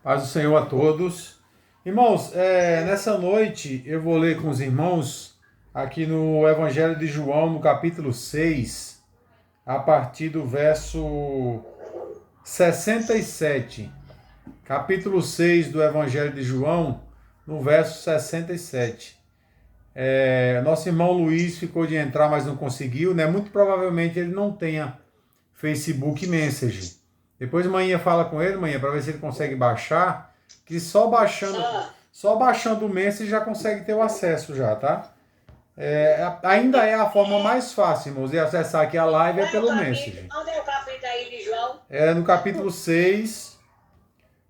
Paz do Senhor a todos. Irmãos, nessa noite eu vou ler com os irmãos aqui no Evangelho de João, no capítulo 6, a partir do verso 67. Capítulo 6 do Evangelho de João, no verso 67. Nosso irmão Luiz ficou de entrar, mas não conseguiu, né? Muito provavelmente ele não tenha Facebook Message. Depois manhã fala com ele, manhã, para ver se ele consegue baixar, que só baixando o Message já consegue ter o acesso já, tá? Ainda é a forma mais fácil, irmãos, de acessar aqui a live é pelo Message. Onde é o capítulo aí de João? É no capítulo 6,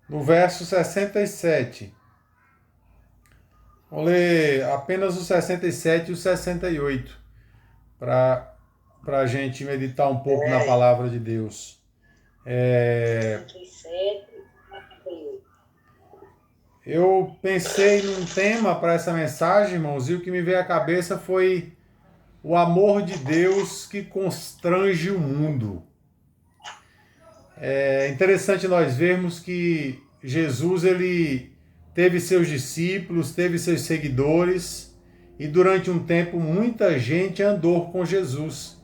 no verso 67. Vou ler apenas o 67 e o 68, para a gente meditar um pouco na palavra de Deus. 67. Eu pensei num tema para essa mensagem, irmãos, e o que me veio à cabeça foi o amor de Deus que constrange o mundo. É interessante nós vermos que Jesus, ele teve seus discípulos, teve seus seguidores, e durante um tempo muita gente andou com Jesus,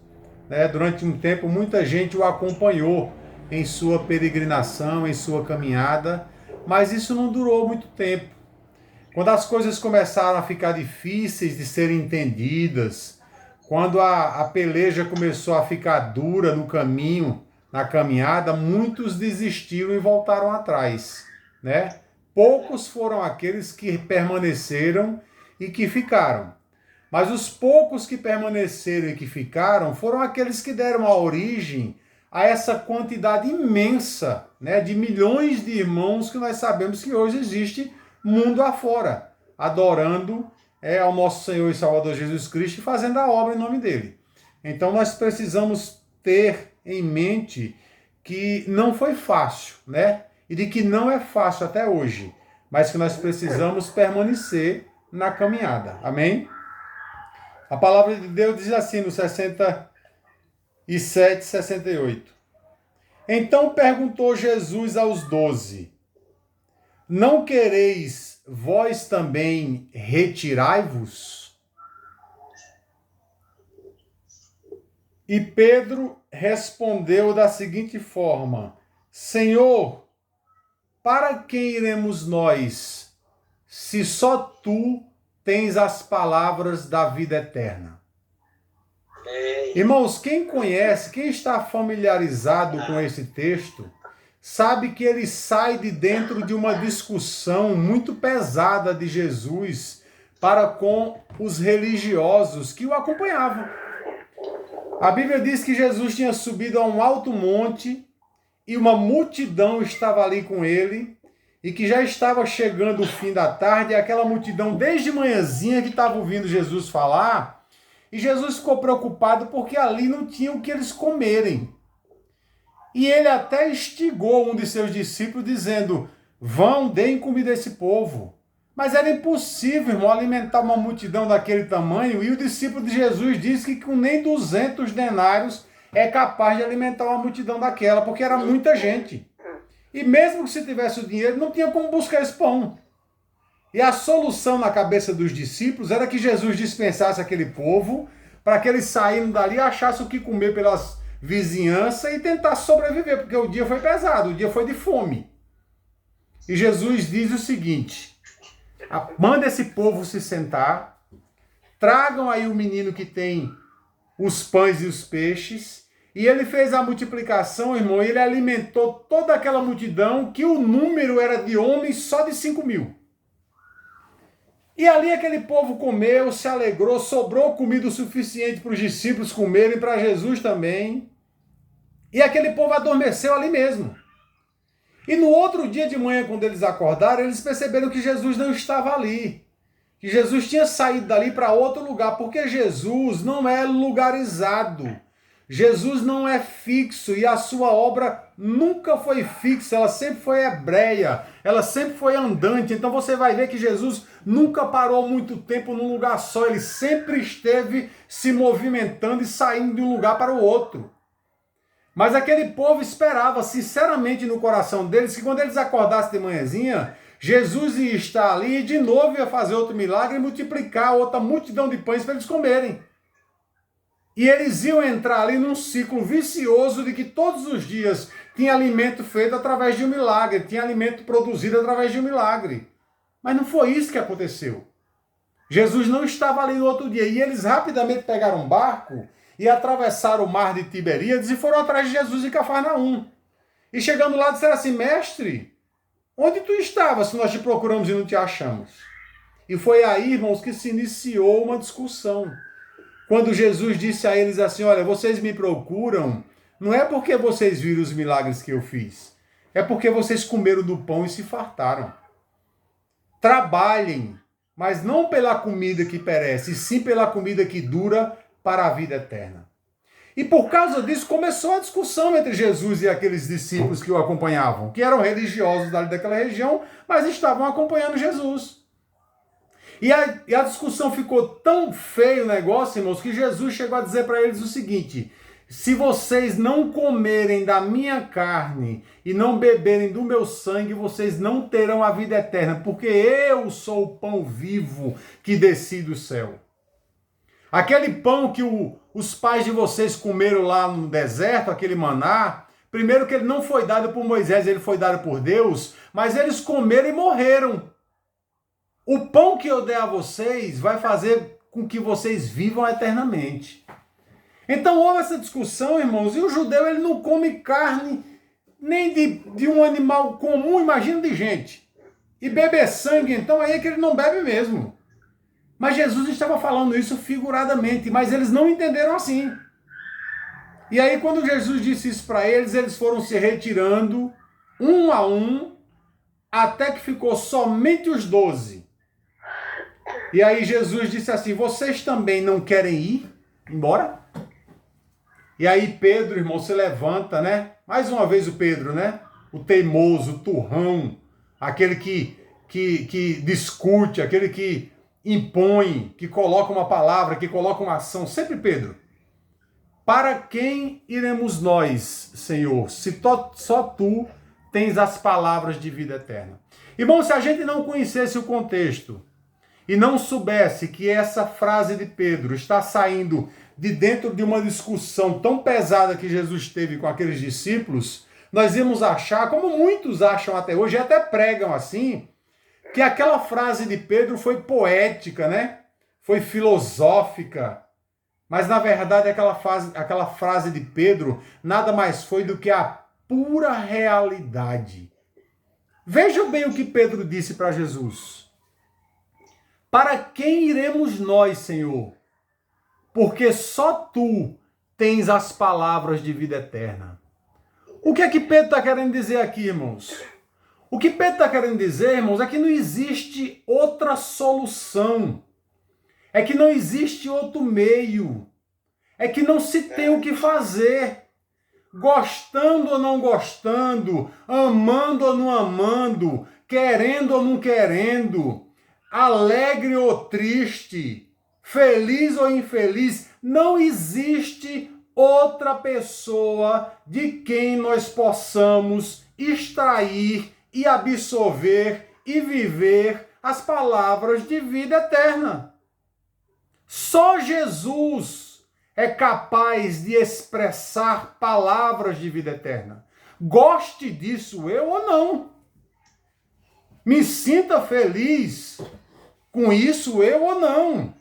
né? Durante um tempo muita gente o acompanhou em sua peregrinação, em sua caminhada, mas isso não durou muito tempo. Quando as coisas começaram a ficar difíceis de serem entendidas, quando a peleja começou a ficar dura no caminho, na caminhada, muitos desistiram e voltaram atrás, né? Poucos foram aqueles que permaneceram e que ficaram. Mas os poucos que permaneceram e que ficaram foram aqueles que deram a origem a essa quantidade imensa, né, de milhões de irmãos que nós sabemos que hoje existe mundo afora, adorando ao nosso Senhor e Salvador Jesus Cristo e fazendo a obra em nome dele. Então nós precisamos ter em mente que não foi fácil, né? E de que não é fácil até hoje, mas que nós precisamos permanecer na caminhada. Amém? A palavra de Deus diz assim no 67, 68. Então perguntou Jesus aos 12: Não quereis vós também retirai-vos? E Pedro respondeu da seguinte forma: Senhor, para quem iremos nós, se só tu tens as palavras da vida eterna? Irmãos, quem conhece, quem está familiarizado com esse texto, sabe que ele sai de dentro de uma discussão muito pesada de Jesus para com os religiosos que o acompanhavam. A Bíblia diz que Jesus tinha subido a um alto monte e uma multidão estava ali com ele e que já estava chegando o fim da tarde e aquela multidão desde manhãzinha que estava ouvindo Jesus falar, e Jesus ficou preocupado porque ali não tinha o que eles comerem. E ele até instigou um de seus discípulos dizendo: vão, deem comida a esse povo. Mas era impossível, irmão, alimentar uma multidão daquele tamanho, e o discípulo de Jesus disse que com nem 200 denários é capaz de alimentar uma multidão daquela, porque era muita gente. E mesmo que se tivesse o dinheiro, não tinha como buscar esse pão. E a solução na cabeça dos discípulos era que Jesus dispensasse aquele povo, para que eles saindo dali achassem o que comer pelas vizinhanças e tentassem sobreviver, porque o dia foi pesado, o dia foi de fome. E Jesus diz o seguinte: manda esse povo se sentar, tragam aí o menino que tem os pães e os peixes, e ele fez a multiplicação, irmão, e ele alimentou toda aquela multidão, que o número era de homens só de 5.000. E ali aquele povo comeu, se alegrou, sobrou comida o suficiente para os discípulos comerem, para Jesus também. E aquele povo adormeceu ali mesmo. E no outro dia de manhã, quando eles acordaram, eles perceberam que Jesus não estava ali. Que Jesus tinha saído dali para outro lugar, porque Jesus não é lugarizado. Jesus não é fixo e a sua obra nunca foi fixa, ela sempre foi hebreia, ela sempre foi andante. Então você vai ver que Jesus nunca parou muito tempo num lugar só, ele sempre esteve se movimentando e saindo de um lugar para o outro. Mas aquele povo esperava sinceramente no coração deles que quando eles acordassem de manhãzinha, Jesus ia estar ali e de novo ia fazer outro milagre e multiplicar outra multidão de pães para eles comerem. E eles iam entrar ali num ciclo vicioso de que todos os dias tinha alimento feito através de um milagre, tinha alimento produzido através de um milagre. Mas não foi isso que aconteceu. Jesus não estava ali no outro dia. E eles rapidamente pegaram um barco e atravessaram o mar de Tiberíades e foram atrás de Jesus em Cafarnaum. E chegando lá disseram assim: mestre, onde tu estavas se nós te procuramos e não te achamos? E foi aí, irmãos, que se iniciou uma discussão. Quando Jesus disse a eles assim: olha, vocês me procuram, não é porque vocês viram os milagres que eu fiz, é porque vocês comeram do pão e se fartaram. Trabalhem, mas não pela comida que perece, e sim pela comida que dura para a vida eterna. E por causa disso começou a discussão entre Jesus e aqueles discípulos que o acompanhavam, que eram religiosos daquela região, mas estavam acompanhando Jesus. E a discussão ficou tão feio o negócio, irmãos, que Jesus chegou a dizer para eles o seguinte: se vocês não comerem da minha carne e não beberem do meu sangue, vocês não terão a vida eterna, porque eu sou o pão vivo que desci do céu. Aquele pão que os pais de vocês comeram lá no deserto, aquele maná, primeiro que ele não foi dado por Moisés, ele foi dado por Deus, mas eles comeram e morreram. O pão que eu der a vocês vai fazer com que vocês vivam eternamente. Então houve essa discussão, irmãos, e o judeu ele não come carne nem de um animal comum, imagina de gente. E beber sangue, então aí é que ele não bebe mesmo. Mas Jesus estava falando isso figuradamente, mas eles não entenderam assim. E aí quando Jesus disse isso para eles, eles foram se retirando, um a um, até que ficou somente os 12. E aí Jesus disse assim: vocês também não querem ir embora? E aí Pedro, irmão, se levanta, né? Mais uma vez o Pedro, né? O teimoso, o turrão, aquele que discute, aquele que impõe, que coloca uma palavra, que coloca uma ação. Sempre Pedro. Para quem iremos nós, Senhor, se só tu tens as palavras de vida eterna? Irmão, se a gente não conhecesse o contexto e não soubesse que essa frase de Pedro está saindo de dentro de uma discussão tão pesada que Jesus teve com aqueles discípulos, nós íamos achar, como muitos acham até hoje, e até pregam assim, que aquela frase de Pedro foi poética, né? Foi filosófica. Mas, na verdade, aquela frase de Pedro nada mais foi do que a pura realidade. Vejam bem o que Pedro disse para Jesus. Para quem iremos nós, Senhor? Porque só tu tens as palavras de vida eterna. O que é que Pedro está querendo dizer aqui, irmãos? O que Pedro está querendo dizer, irmãos, é que não existe outra solução. É que não existe outro meio. É que não se tem o que fazer. Gostando ou não gostando, amando ou não amando, querendo ou não querendo, alegre ou triste, feliz ou infeliz, não existe outra pessoa de quem nós possamos extrair e absorver e viver as palavras de vida eterna. Só Jesus é capaz de expressar palavras de vida eterna. Goste disso eu ou não. Me sinta feliz com isso eu ou não.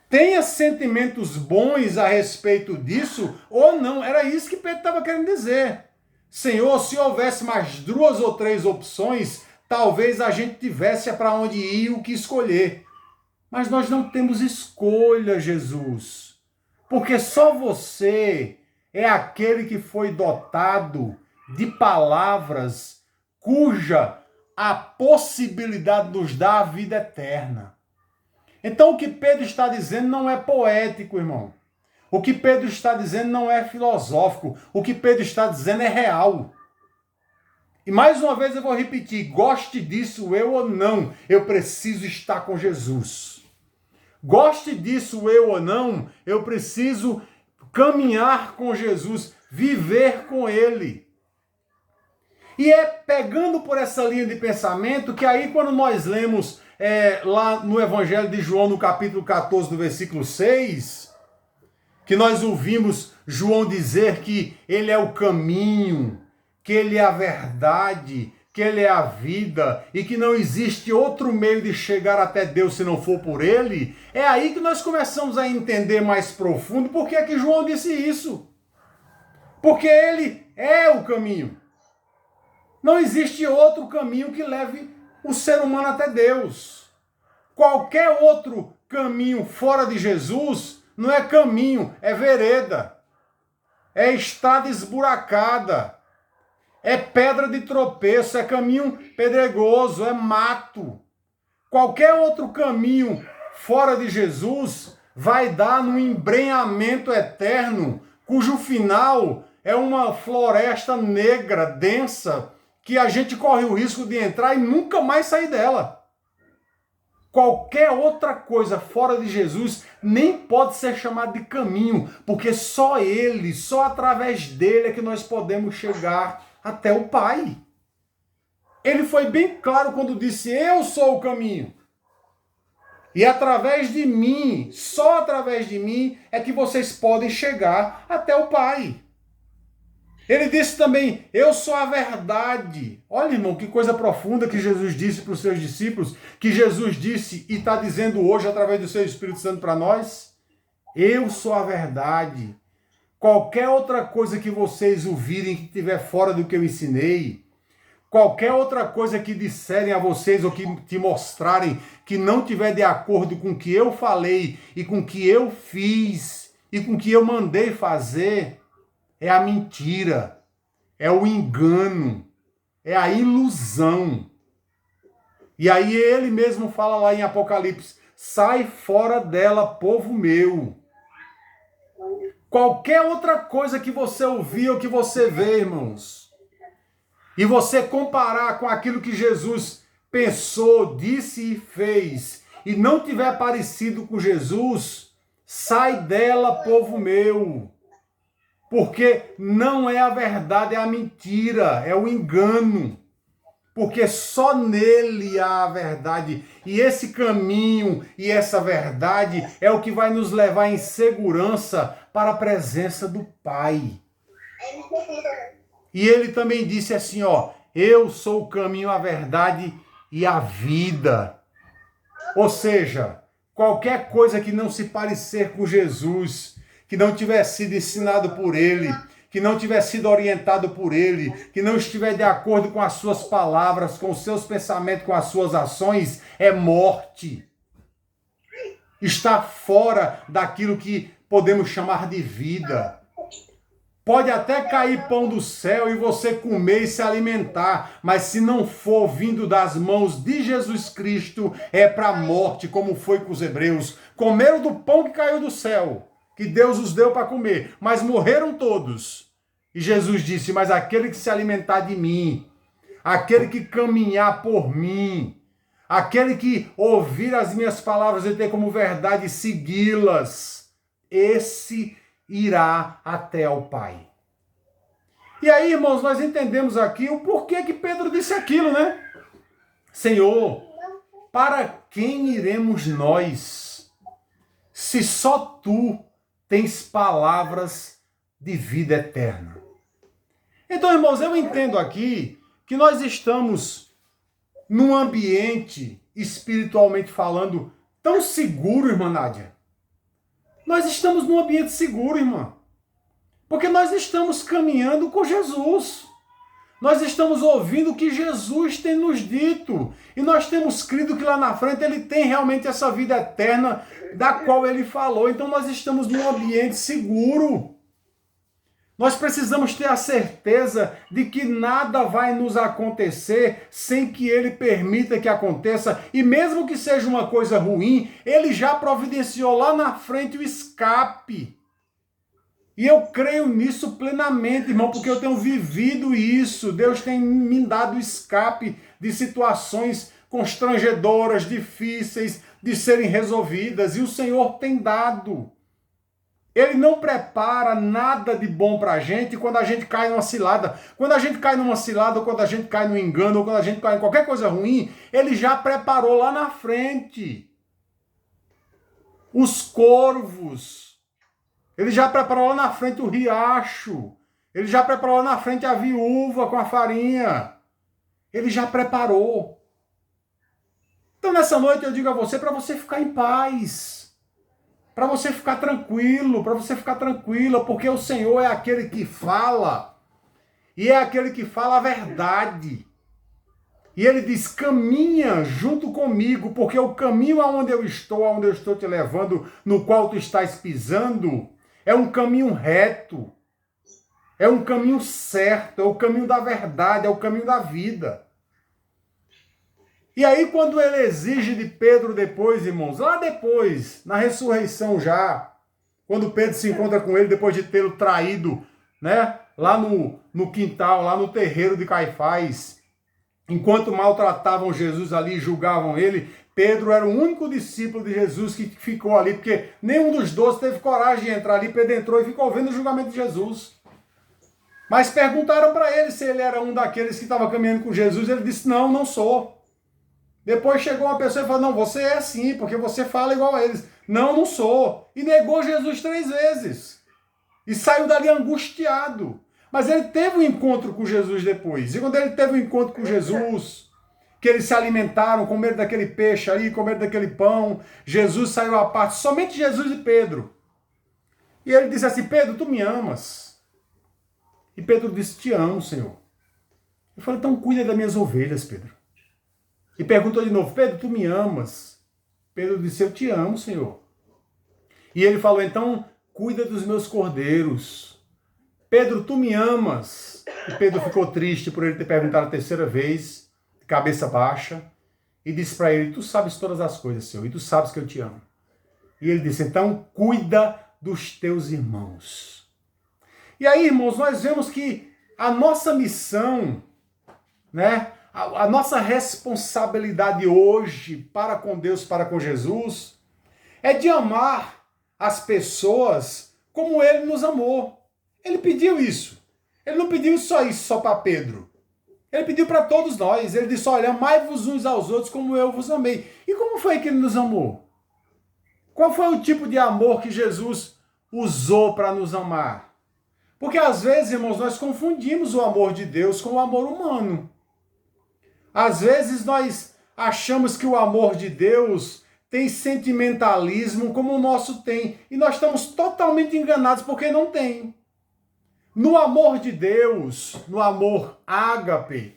Tenha sentimentos bons a respeito disso ou não. Era isso que Pedro estava querendo dizer. Senhor, se houvesse mais 2 ou 3 opções, talvez a gente tivesse para onde ir e o que escolher. Mas nós não temos escolha, Jesus. Porque só você é aquele que foi dotado de palavras cuja a possibilidade nos dá a vida eterna. Então o que Pedro está dizendo não é poético, irmão. O que Pedro está dizendo não é filosófico. O que Pedro está dizendo é real. E mais uma vez eu vou repetir, goste disso eu ou não, eu preciso estar com Jesus. Goste disso eu ou não, eu preciso caminhar com Jesus, viver com ele. E é pegando por essa linha de pensamento que aí quando nós lemos lá no Evangelho de João, no capítulo 14, do versículo 6, que nós ouvimos João dizer que ele é o caminho, que ele é a verdade, que ele é a vida e que não existe outro meio de chegar até Deus se não for por ele, é aí que nós começamos a entender mais profundo por que é que João disse isso. Porque ele é o caminho. Não existe outro caminho que leve o ser humano até Deus. Qualquer outro caminho fora de Jesus não é caminho, é vereda, é estrada esburacada, é pedra de tropeço, é caminho pedregoso, é mato. Qualquer outro caminho fora de Jesus vai dar num embrenhamento eterno, cujo final é uma floresta negra, densa, que a gente corre o risco de entrar e nunca mais sair dela. Qualquer outra coisa fora de Jesus nem pode ser chamada de caminho, porque só ele, só através dele é que nós podemos chegar até o Pai. Ele foi bem claro quando disse, eu sou o caminho. E através de mim, só através de mim, é que vocês podem chegar até o Pai. Ele disse também, eu sou a verdade. Olha, irmão, que coisa profunda que Jesus disse para os seus discípulos, que Jesus disse e está dizendo hoje através do seu Espírito Santo para nós. Eu sou a verdade. Qualquer outra coisa que vocês ouvirem que estiver fora do que eu ensinei, qualquer outra coisa que disserem a vocês ou que te mostrarem que não estiver de acordo com o que eu falei e com o que eu fiz e com o que eu mandei fazer, é a mentira, é o engano, é a ilusão. E aí ele mesmo fala lá em Apocalipse, sai fora dela, povo meu. Qualquer outra coisa que você ouvir ou que você vê, irmãos, e você comparar com aquilo que Jesus pensou, disse e fez, e não tiver parecido com Jesus, sai dela, povo meu. Porque não é a verdade, é a mentira, é o engano. Porque só nele há a verdade. E esse caminho e essa verdade é o que vai nos levar em segurança para a presença do Pai. E ele também disse assim, ó, eu sou o caminho, a verdade e a vida. Ou seja, qualquer coisa que não se parecer com Jesus, que não tiver sido ensinado por ele, que não tiver sido orientado por ele, que não estiver de acordo com as suas palavras, com os seus pensamentos, com as suas ações, é morte. Está fora daquilo que podemos chamar de vida. Pode até cair pão do céu e você comer e se alimentar, mas se não for vindo das mãos de Jesus Cristo, é para a morte, como foi com os hebreus. Comeram do pão que caiu do céu, que Deus os deu para comer, mas morreram todos. E Jesus disse, mas aquele que se alimentar de mim, aquele que caminhar por mim, aquele que ouvir as minhas palavras e ter como verdade segui-las, esse irá até ao Pai. E aí, irmãos, nós entendemos aqui o porquê que Pedro disse aquilo, né? Senhor, para quem iremos nós, se só tu tens palavras de vida eterna? Então, irmãos, eu entendo aqui que nós estamos num ambiente, espiritualmente falando, tão seguro, irmã Nádia. Nós estamos num ambiente seguro, irmã. Porque nós estamos caminhando com Jesus. Nós estamos ouvindo o que Jesus tem nos dito. E nós temos crido que lá na frente ele tem realmente essa vida eterna da qual ele falou. Então nós estamos num ambiente seguro. Nós precisamos ter a certeza de que nada vai nos acontecer sem que ele permita que aconteça. E mesmo que seja uma coisa ruim, ele já providenciou lá na frente o escape. E eu creio nisso plenamente, irmão, porque eu tenho vivido isso. Deus tem me dado escape de situações constrangedoras, difíceis de serem resolvidas. E o Senhor tem dado. Ele não prepara nada de bom pra gente quando a gente cai numa cilada. Quando a gente cai numa cilada, ou quando a gente cai no engano, ou quando a gente cai em qualquer coisa ruim, ele já preparou lá na frente os corvos. Ele já preparou lá na frente o riacho. Ele já preparou lá na frente a viúva com a farinha. Ele já preparou. Então nessa noite eu digo a você, para você ficar em paz. Para você ficar tranquilo, para você ficar tranquila, porque o Senhor é aquele que fala. E é aquele que fala a verdade. E ele diz, caminha junto comigo, porque o caminho aonde eu estou te levando, no qual tu estás pisando, é um caminho reto. É um caminho certo, é o caminho da verdade, é o caminho da vida. E aí quando ele exige de Pedro depois, irmãos, lá depois, na ressurreição já, quando Pedro se encontra com ele depois de tê-lo traído, né, lá no quintal, lá no terreiro de Caifás, enquanto maltratavam Jesus ali e julgavam ele, Pedro era o único discípulo de Jesus que ficou ali, porque nenhum dos 12 teve coragem de entrar ali. Pedro entrou e ficou vendo o julgamento de Jesus. Mas perguntaram para ele se ele era um daqueles que estava caminhando com Jesus. Ele disse, não, não sou. Depois chegou uma pessoa e falou, não, você é assim, porque você fala igual a eles. Não, não sou. E negou Jesus 3 vezes. E saiu dali angustiado. Mas ele teve um encontro com Jesus depois. E quando ele teve um encontro com Jesus, que eles se alimentaram, comeram daquele peixe ali, comeram daquele pão, Jesus saiu à parte, somente Jesus e Pedro. E ele disse assim, Pedro, tu me amas? E Pedro disse, te amo, Senhor. Eu falei, então cuida das minhas ovelhas, Pedro. E perguntou de novo, Pedro, tu me amas? Pedro disse, eu te amo, Senhor. E ele falou, então cuida dos meus cordeiros. Pedro, tu me amas? E Pedro ficou triste por ele ter perguntado a terceira vez, de cabeça baixa, e disse para ele, tu sabes todas as coisas, Senhor, e tu sabes que eu te amo. E ele disse, então cuida dos teus irmãos. E aí, irmãos, nós vemos que a nossa missão, né, a nossa responsabilidade hoje para com Deus, para com Jesus, é de amar as pessoas como Ele nos amou. Ele pediu isso. Ele não pediu só isso só para Pedro. Ele pediu para todos nós. Ele disse, olha, amai-vos uns aos outros como eu vos amei. E como foi que Ele nos amou? Qual foi o tipo de amor que Jesus usou para nos amar? Porque às vezes, irmãos, nós confundimos o amor de Deus com o amor humano. Às vezes nós achamos que o amor de Deus tem sentimentalismo como o nosso tem. E nós estamos totalmente enganados porque não tem. No amor de Deus, no amor ágape,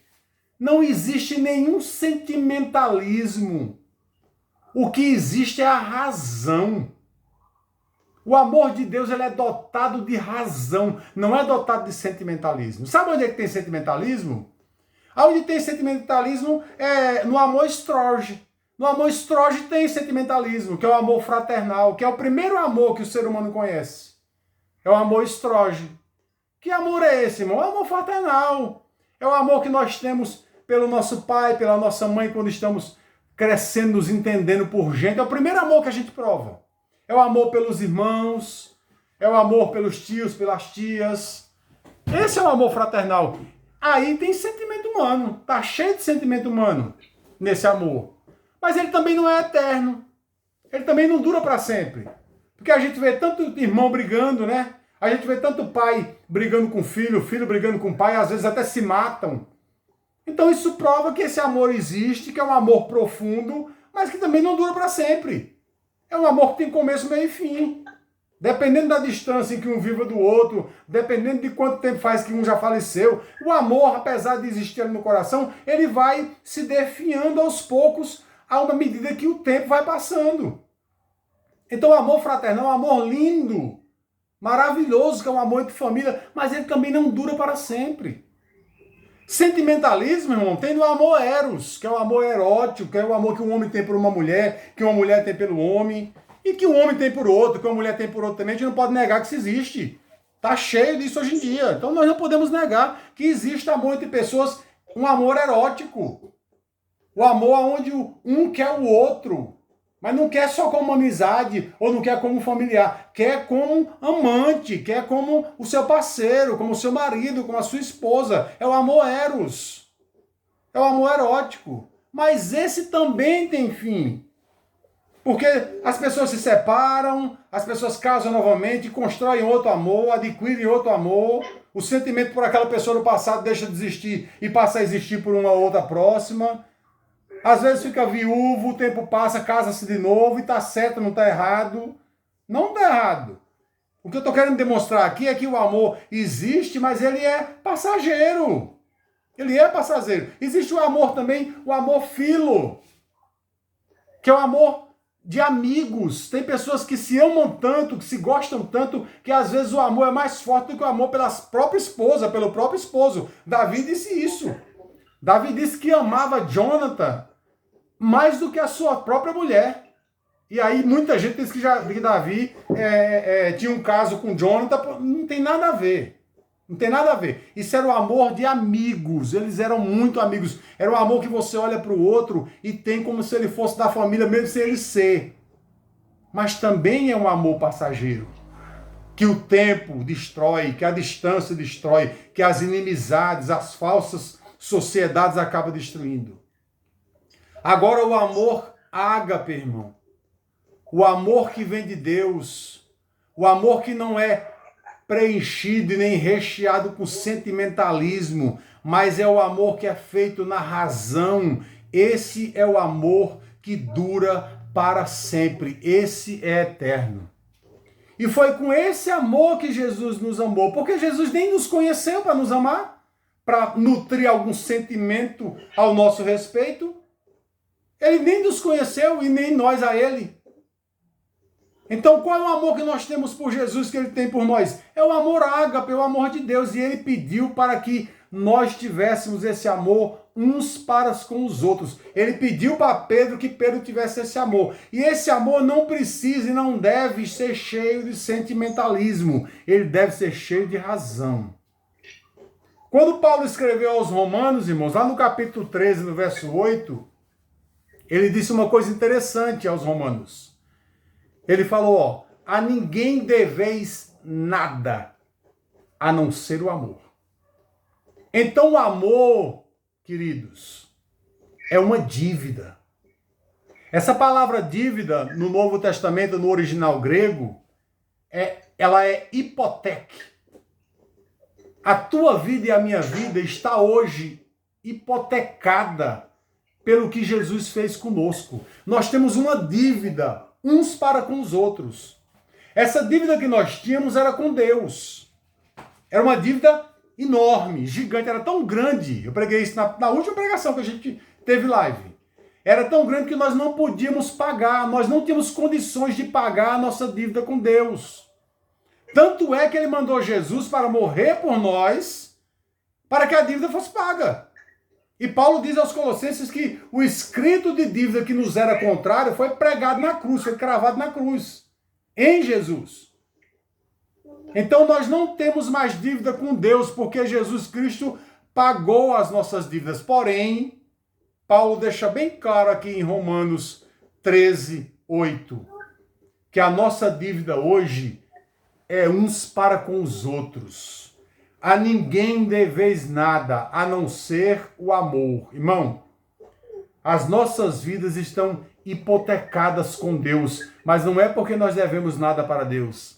não existe nenhum sentimentalismo. O que existe é a razão. O amor de Deus ele é dotado de razão, não é dotado de sentimentalismo. Sabe onde é que tem sentimentalismo? Onde tem sentimentalismo é no amor estroge. No amor estroge tem sentimentalismo, que é o amor fraternal, que é o primeiro amor que o ser humano conhece. É o amor estroge. Que amor é esse, irmão? É o amor fraternal. É o amor que nós temos pelo nosso pai, pela nossa mãe, quando estamos crescendo, nos entendendo por gente. É o primeiro amor que a gente prova. É o amor pelos irmãos, é o amor pelos tios, pelas tias. Esse é o amor fraternal. Aí tem sentimento humano, tá cheio de sentimento humano nesse amor. Mas ele também não é eterno. Ele também não dura para sempre. Porque a gente vê tanto irmão brigando, né? A gente vê tanto pai brigando com filho brigando com pai, às vezes até se matam. Então isso prova que esse amor existe, que é um amor profundo, mas que também não dura para sempre. É um amor que tem começo, meio e fim. Dependendo da distância em que um viva do outro, dependendo de quanto tempo faz que um já faleceu, o amor, apesar de existir ali no coração, ele vai se definhando aos poucos, a uma medida que o tempo vai passando. Então o amor fraternal é um amor lindo, maravilhoso, que é um amor de família, mas ele também não dura para sempre. Sentimentalismo, irmão, tem no amor eros, que é o amor erótico, que é o amor que um homem tem por uma mulher, que uma mulher tem pelo homem, e que um homem tem por outro, que uma mulher tem por outro também. A gente não pode negar que isso existe. Está cheio disso hoje em dia. Então nós não podemos negar que existe amor entre pessoas, um amor erótico. O amor onde um quer o outro. Mas não quer só como amizade, ou não quer como familiar. Quer como amante, quer como o seu parceiro, como o seu marido, como a sua esposa. É o amor eros. É o amor erótico. Mas esse também tem fim. Porque as pessoas se separam, as pessoas casam novamente, constroem outro amor, adquirem outro amor. O sentimento por aquela pessoa do passado deixa de existir e passa a existir por uma outra próxima. Às vezes fica viúvo, o tempo passa, casa-se de novo e está certo, não está errado. Não está errado. O que eu estou querendo demonstrar aqui é que o amor existe, mas ele é passageiro. Ele é passageiro. Existe o amor também, o amor filo, que é o amor de amigos. Tem pessoas que se amam tanto, que se gostam tanto, que às vezes o amor é mais forte do que o amor pela própria esposa, pelo próprio esposo. Davi disse isso. Davi disse que amava Jonathan mais do que a sua própria mulher. E aí muita gente diz que Davi tinha um caso com Jonathan. Não tem nada a ver. Não tem nada a ver. Isso era o amor de amigos. Eles eram muito amigos. Era um amor que você olha para o outro e tem como se ele fosse da família, mesmo sem ele ser. Mas também é um amor passageiro. Que o tempo destrói, que a distância destrói, que as inimizades, as falsas sociedades acabam destruindo. Agora o amor ágape, irmão. O amor que vem de Deus. O amor que não é preenchido e nem recheado com sentimentalismo, mas é o amor que é feito na razão. Esse é o amor que dura para sempre. Esse é eterno. E foi com esse amor que Jesus nos amou, porque Jesus nem nos conheceu para nos amar, para nutrir algum sentimento ao nosso respeito. Ele nem nos conheceu e nem nós a ele. Então, qual é o amor que nós temos por Jesus, que ele tem por nós? É o amor ágape, é o amor de Deus. E ele pediu para que nós tivéssemos esse amor uns para com os outros. Ele pediu para Pedro que Pedro tivesse esse amor. E esse amor não precisa e não deve ser cheio de sentimentalismo. Ele deve ser cheio de razão. Quando Paulo escreveu aos Romanos, irmãos, lá no capítulo 13, no verso 8, ele disse uma coisa interessante aos Romanos. Ele falou, a ninguém deveis nada, a não ser o amor. Então o amor, queridos, é uma dívida. Essa palavra dívida, no Novo Testamento, no original grego, ela é hipoteque. A tua vida e a minha vida está hoje hipotecada pelo que Jesus fez conosco. Nós temos uma dívida uns para com os outros. Essa dívida que nós tínhamos era com Deus. Era uma dívida enorme, gigante, era tão grande. Eu preguei isso na última pregação que a gente teve live. Era tão grande que nós não podíamos pagar, nós não tínhamos condições de pagar a nossa dívida com Deus. Tanto é que ele mandou Jesus para morrer por nós, para que a dívida fosse paga. E Paulo diz aos Colossenses que o escrito de dívida que nos era contrário foi pregado na cruz, foi cravado na cruz, em Jesus. Então nós não temos mais dívida com Deus, porque Jesus Cristo pagou as nossas dívidas. Porém, Paulo deixa bem claro aqui em Romanos 13, 8, que a nossa dívida hoje é uns para com os outros. A ninguém deveis nada, a não ser o amor. Irmão, as nossas vidas estão hipotecadas com Deus, mas não é porque nós devemos nada para Deus.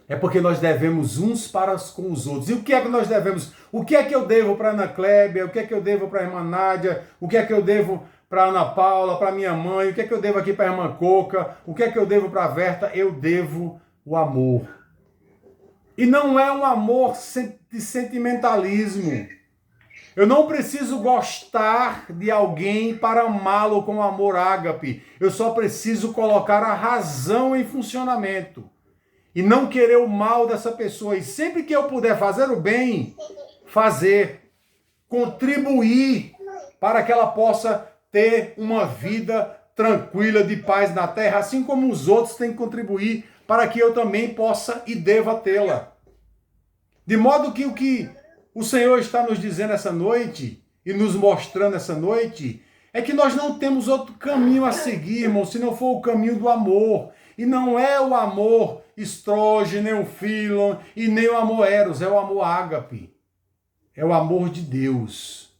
É porque nós devemos uns para com os outros. E o que é que nós devemos? O que é que eu devo para a Ana Clébia? O que é que eu devo para a irmã Nádia? O que é que eu devo para a Ana Paula, para a minha mãe? O que é que eu devo aqui para a irmã Coca? O que é que eu devo para a Verta? Eu devo o amor. E não é um amor de sentimentalismo. Eu não preciso gostar de alguém para amá-lo com amor ágape. Eu só preciso colocar a razão em funcionamento. E não querer o mal dessa pessoa. E sempre que eu puder fazer o bem, fazer. Contribuir para que ela possa ter uma vida tranquila, de paz na terra, assim como os outros têm que contribuir para que eu também possa e deva tê-la. De modo que o Senhor está nos dizendo essa noite, e nos mostrando essa noite, É que nós não temos outro caminho a seguir, irmão, se não for o caminho do amor. E não é o amor estroge, nem o filon, e nem o amor eros, é o amor ágape. É o amor de Deus.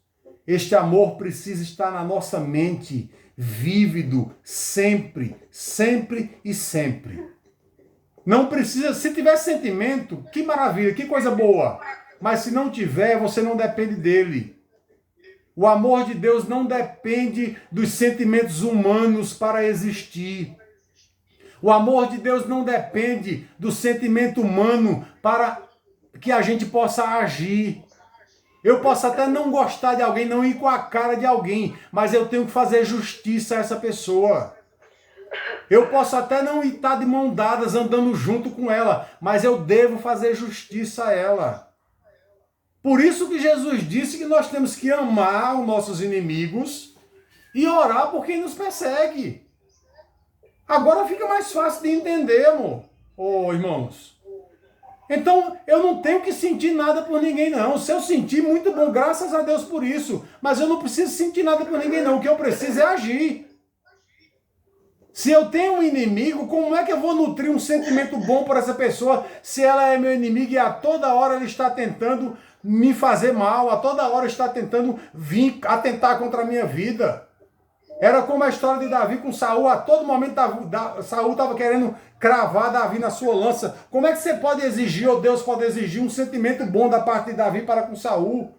Este amor precisa estar na nossa mente, vívido, sempre, sempre e sempre. Não precisa, se tiver sentimento, que maravilha, que coisa boa. Mas se não tiver, você não depende dele. O amor de Deus não depende dos sentimentos humanos para existir. O amor de Deus não depende do sentimento humano para que a gente possa agir. Eu posso até não gostar de alguém, não ir com a cara de alguém, mas eu tenho que fazer justiça a essa pessoa. Eu posso até não estar de mão dadas andando junto com ela, mas eu devo fazer justiça a ela. Por isso que Jesus disse que nós temos que amar os nossos inimigos e orar por quem nos persegue. Agora fica mais fácil de entender, amor. Ô, irmãos. Então, eu não tenho que sentir nada por ninguém, não. Se eu sentir, muito bom, graças a Deus por isso. Mas eu não preciso sentir nada por ninguém, não. O que eu preciso é agir. Se eu tenho um inimigo, como é que eu vou nutrir um sentimento bom por essa pessoa se ela é meu inimigo e a toda hora ele está tentando me fazer mal, a toda hora está tentando vir atentar contra a minha vida? Era como a história de Davi com Saul, a todo momento Saul estava querendo cravar Davi na sua lança. Como é que você pode exigir, ou Deus pode exigir, um sentimento bom da parte de Davi para com Saul?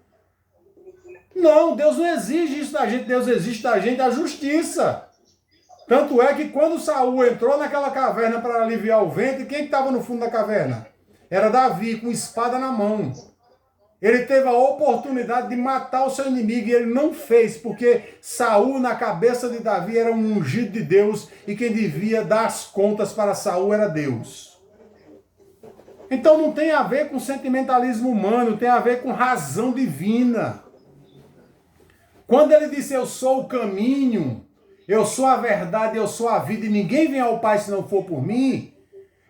Não, Deus não exige isso da gente, Deus exige da gente a justiça. Tanto é que quando Saul entrou naquela caverna para aliviar o vento, quem estava no fundo da caverna? Era Davi, com espada na mão. Ele teve a oportunidade de matar o seu inimigo e ele não fez, porque Saul, na cabeça de Davi, era um ungido de Deus e quem devia dar as contas para Saul era Deus. Então não tem a ver com sentimentalismo humano, tem a ver com razão divina. Quando ele disse, eu sou o caminho, eu sou a verdade, eu sou a vida e ninguém vem ao Pai se não for por mim,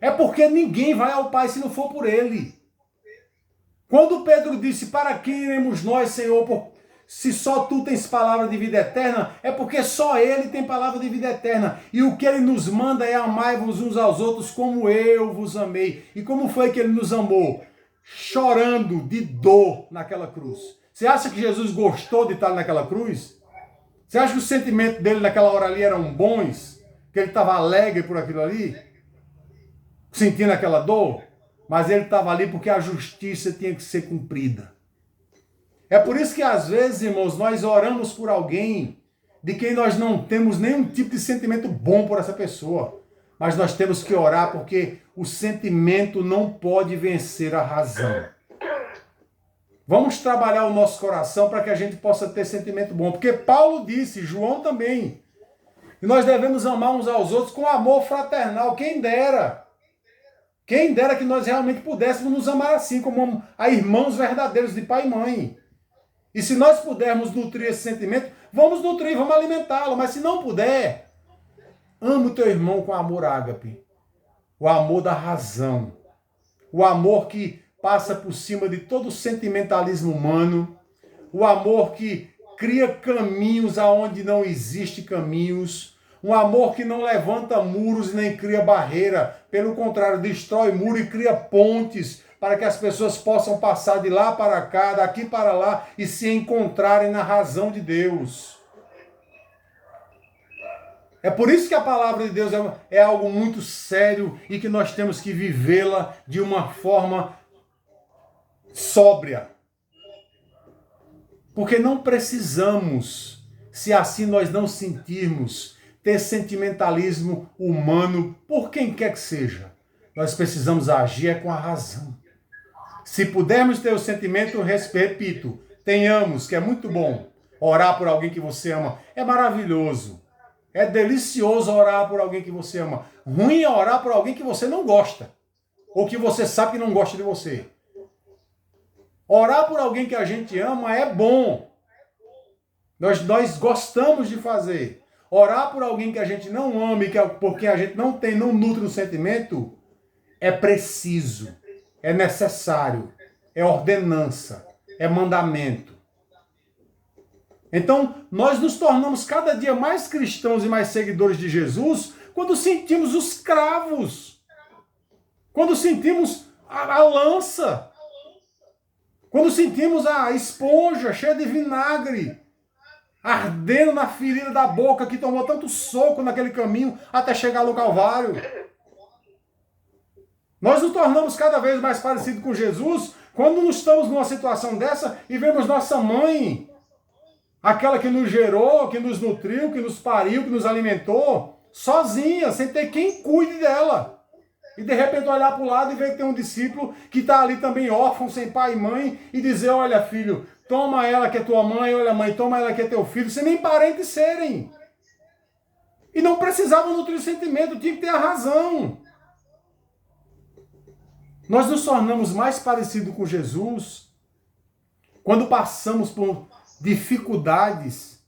é porque ninguém vai ao Pai se não for por ele. Quando Pedro disse, para quem iremos nós, Senhor, se só tu tens palavra de vida eterna, é porque só ele tem palavra de vida eterna. E o que ele nos manda é amai-vos uns aos outros como eu vos amei. E como foi que ele nos amou? Chorando de dor naquela cruz. Você acha que Jesus gostou de estar naquela cruz? Você acha que os sentimentos dele naquela hora ali eram bons? Que ele estava alegre por aquilo ali? Sentindo aquela dor? Mas ele estava ali porque a justiça tinha que ser cumprida. É por isso que às vezes, irmãos, nós oramos por alguém de quem nós não temos nenhum tipo de sentimento bom por essa pessoa. Mas nós temos que orar porque o sentimento não pode vencer a razão. Vamos trabalhar o nosso coração para que a gente possa ter sentimento bom. Porque Paulo disse, João também, que nós devemos amar uns aos outros com amor fraternal. Quem dera. Quem dera que nós realmente pudéssemos nos amar assim, como a irmãos verdadeiros de pai e mãe. E se nós pudermos nutrir esse sentimento, vamos nutrir, vamos alimentá-lo. Mas se não puder, ame o teu irmão com amor ágape. O amor da razão. O amor que passa por cima de todo o sentimentalismo humano. O amor que cria caminhos aonde não existe caminhos. Um amor que não levanta muros nem cria barreira. Pelo contrário, destrói muro e cria pontes para que as pessoas possam passar de lá para cá, daqui para lá e se encontrarem na razão de Deus. É por isso que a palavra de Deus é algo muito sério e que nós temos que vivê-la de uma forma sóbria. Porque não precisamos, se assim nós não sentirmos, ter sentimentalismo humano por quem quer que seja. Nós precisamos agir com a razão. Se pudermos ter o sentimento, repito, tenhamos, que é muito bom. Orar por alguém que você ama é maravilhoso. É delicioso orar por alguém que você ama. Ruim é orar por alguém que você não gosta. Ou que você sabe que não gosta de você. Orar por alguém que a gente ama é bom. Nós gostamos de fazer. Orar por alguém que a gente não ama e porque a gente não nutre o sentimento, é preciso, é necessário, é ordenança, é mandamento. Então, nós nos tornamos cada dia mais cristãos e mais seguidores de Jesus quando sentimos os cravos, quando sentimos a lança, quando sentimos a esponja cheia de vinagre, ardendo na ferida da boca que tomou tanto soco naquele caminho até chegar no Calvário. Nós nos tornamos cada vez mais parecidos com Jesus quando estamos numa situação dessa e vemos nossa mãe, aquela que nos gerou, que nos nutriu, que nos pariu, que nos alimentou, sozinha, sem ter quem cuide dela. E de repente olhar para o lado e ver que tem um discípulo que está ali também órfão, sem pai e mãe, e dizer, olha filho, toma ela que é tua mãe, olha mãe, toma ela que é teu filho, sem nem parentes serem. E não precisavam nutrir o sentimento, tinha que ter a razão. Nós nos tornamos mais parecidos com Jesus quando passamos por dificuldades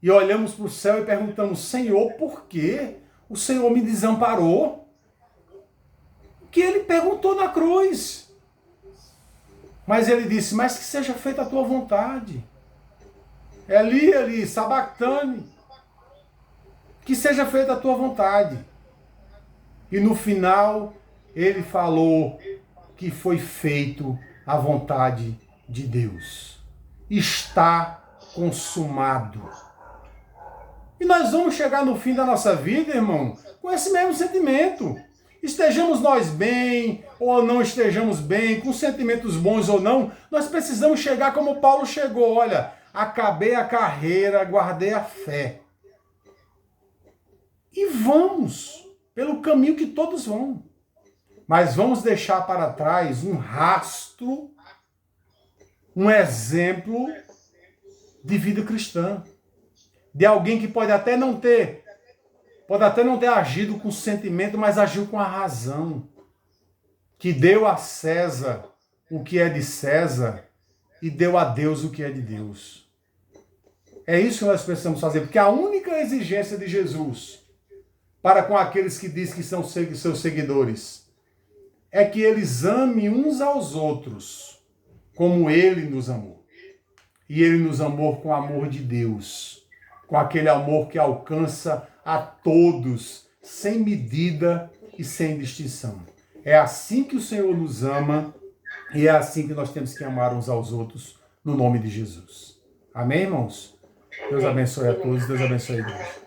e olhamos para o céu e perguntamos, Senhor, por que o Senhor me desamparou? Que ele perguntou na cruz. Mas ele disse, mas que seja feita a tua vontade. Eli, sabactane. Que seja feita a tua vontade. E no final, ele falou que foi feito a vontade de Deus. Está consumado. E nós vamos chegar no fim da nossa vida, irmão, com esse mesmo sentimento. Estejamos nós bem ou não estejamos bem, com sentimentos bons ou não, nós precisamos chegar como Paulo chegou. Olha, acabei a carreira, guardei a fé. E vamos pelo caminho que todos vão. Mas vamos deixar para trás um rastro, um exemplo de vida cristã. De alguém que pode até não ter agido com sentimento, mas agiu com a razão. Que deu a César o que é de César e deu a Deus o que é de Deus. É isso que nós precisamos fazer, porque a única exigência de Jesus para com aqueles que diz que são seus seguidores é que eles amem uns aos outros como ele nos amou. E ele nos amou com o amor de Deus, com aquele amor que alcança a todos, sem medida e sem distinção. É assim que o Senhor nos ama e é assim que nós temos que amar uns aos outros, no nome de Jesus. Amém, irmãos? Deus abençoe a todos, Deus abençoe a igreja.